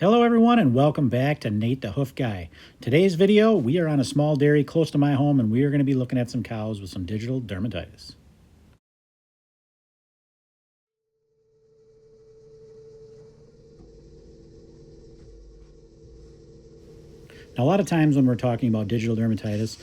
Hello everyone and welcome back to Nate the Hoof Guy. Today's video, we are on a small dairy close to my home and we are going to be looking at some cows with some digital dermatitis. Now a lot of times when we're talking about digital dermatitis,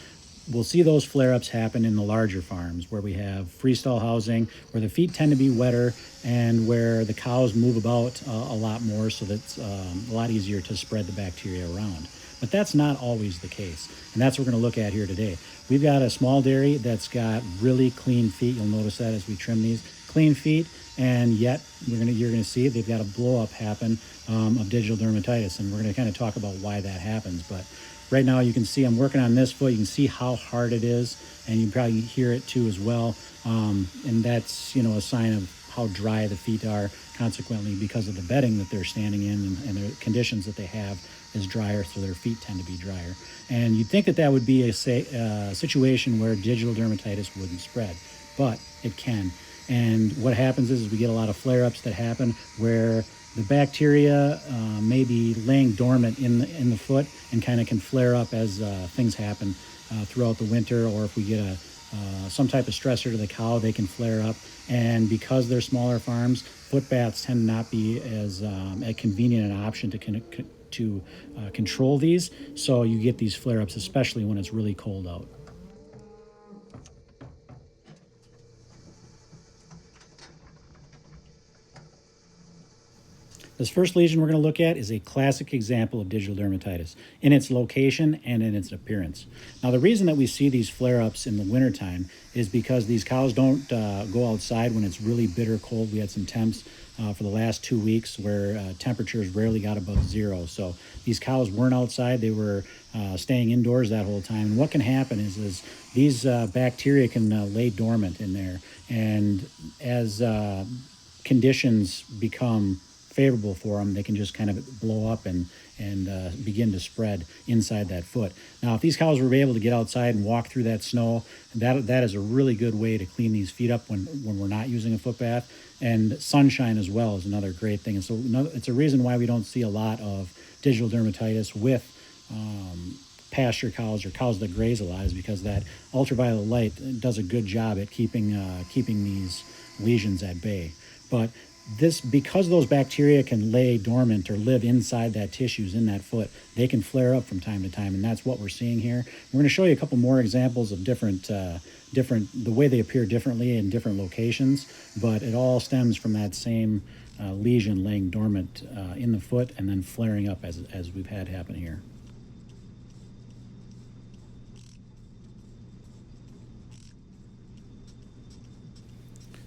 we'll see those flare-ups happen in the larger farms where we have freestall housing, where the feet tend to be wetter and where the cows move about a lot more, so that's a lot easier to spread the bacteria around. But that's not always the case, and that's what we're going to look at here today. We've got a small dairy that's got really clean feet. You'll notice that as we trim these. Clean feet, and yet you're going to see they've got a blow-up happen of digital dermatitis, and we're going to kind of talk about why that happens. But right now you can see I'm working on this foot. You can see how hard it is, and you can probably hear it too as well. And that's, a sign of how dry the feet are, consequently because of the bedding that they're standing in and the conditions that they have is drier, so their feet tend to be drier. And you'd think that that would be a situation where digital dermatitis wouldn't spread, but it can. And what happens is we get a lot of flare-ups that happen where the bacteria may be laying dormant in the foot and kind of can flare up as things happen throughout the winter, or if we get some type of stressor to the cow, they can flare up. And because they're smaller farms, foot baths tend not be as convenient an option to control these. So you get these flare-ups, especially when it's really cold out. This first lesion we're going to look at is a classic example of digital dermatitis in its location and in its appearance. Now, the reason that we see these flare-ups in the wintertime is because these cows don't go outside when it's really bitter cold. We had some temps for the last 2 weeks where temperatures rarely got above zero. So these cows weren't outside. They were staying indoors that whole time. And what can happen is these bacteria can lay dormant in there. And as conditions become favorable for them, they can just kind of blow up and begin to spread inside that foot. Now, if these cows were able to get outside and walk through that snow, that is a really good way to clean these feet up when we're not using a foot bath. And sunshine as well is another great thing. And so it's a reason why we don't see a lot of digital dermatitis with pasture cows or cows that graze a lot, is because that ultraviolet light does a good job at keeping these lesions at bay. But because those bacteria can lay dormant or live inside that tissues in that foot, they can flare up from time to time, and that's what we're seeing here. We're going to show you a couple more examples of the way they appear differently in different locations, but it all stems from that same lesion laying dormant in the foot and then flaring up as we've had happen here.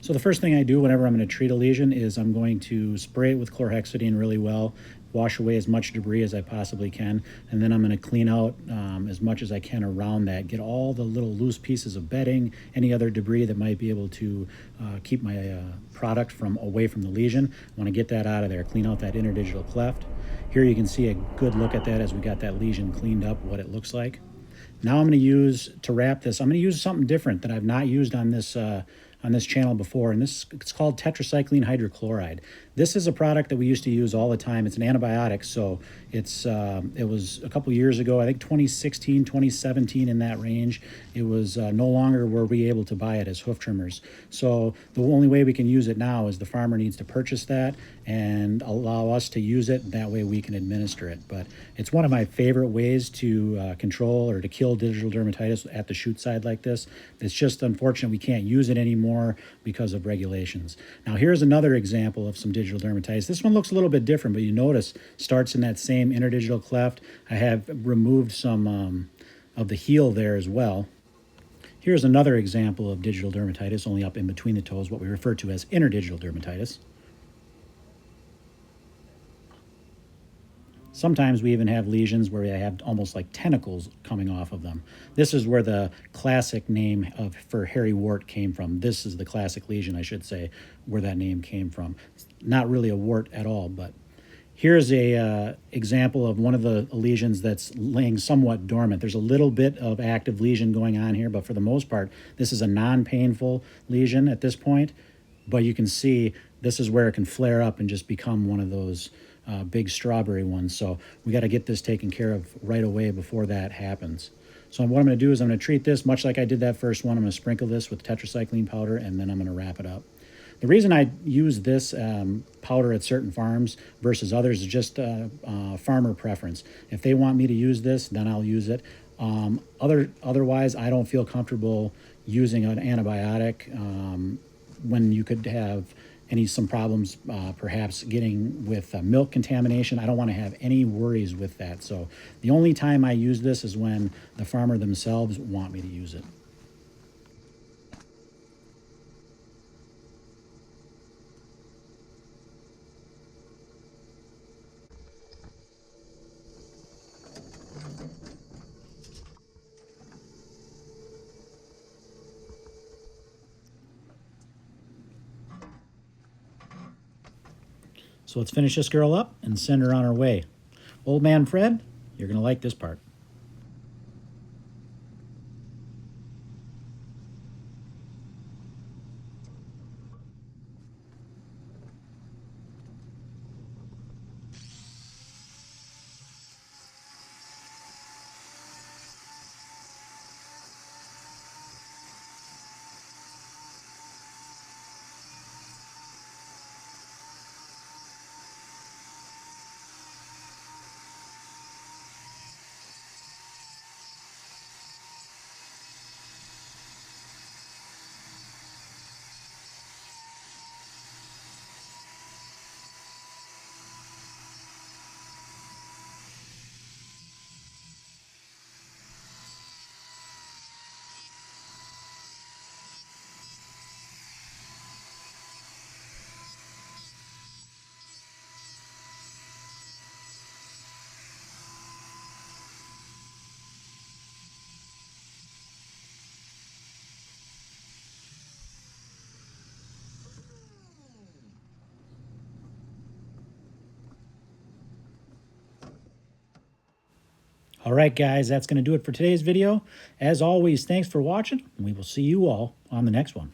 So the first thing I do whenever I'm going to treat a lesion is I'm going to spray it with chlorhexidine really well, wash away as much debris as I possibly can, and then I'm going to clean out as much as I can around that, get all the little loose pieces of bedding, any other debris that might be able to keep my product away from the lesion. I want to get that out of there, clean out that interdigital cleft. Here you can see a good look at that as we got that lesion cleaned up, what it looks like. Now I'm going to wrap this, I'm going to use something different that I've not used on this channel before, and it's called Tetracycline Hydrochloride. This is a product that we used to use all the time. It's an antibiotic, so it was a couple years ago, I think 2016, 2017, in that range. It was no longer were we able to buy it as hoof trimmers. So the only way we can use it now is the farmer needs to purchase that and allow us to use it. That way we can administer it. But it's one of my favorite ways to control or to kill digital dermatitis at the shoot side like this. It's just unfortunate we can't use it anymore because of regulations. Now here's another example of some digital dermatitis. This one looks a little bit different, but you notice starts in that same interdigital cleft. I have removed some of the heel there as well. Here's another example of digital dermatitis, only up in between the toes, what we refer to as interdigital dermatitis. Sometimes we even have lesions where they have almost like tentacles coming off of them. This is where the classic name for hairy wart came from. This is the classic lesion, I should say, where that name came from. It's not really a wart at all, but here's a example of one of the lesions that's laying somewhat dormant. There's a little bit of active lesion going on here, but for the most part, this is a non-painful lesion at this point. But you can see this is where it can flare up and just become one of those big strawberry ones. So we got to get this taken care of right away before that happens. So what I'm going to do is I'm going to treat this much like I did that first one. I'm going to sprinkle this with tetracycline powder, and then I'm going to wrap it up. The reason I use this powder at certain farms versus others is just farmer preference. If they want me to use this, then I'll use it. Otherwise, I don't feel comfortable using an antibiotic when you could have some problems perhaps getting with milk contamination. I don't want to have any worries with that. So the only time I use this is when the farmer themselves want me to use it. So let's finish this girl up and send her on her way. Old man Fred, you're going to like this part. All right, guys, that's going to do it for today's video. As always, thanks for watching, and we will see you all on the next one.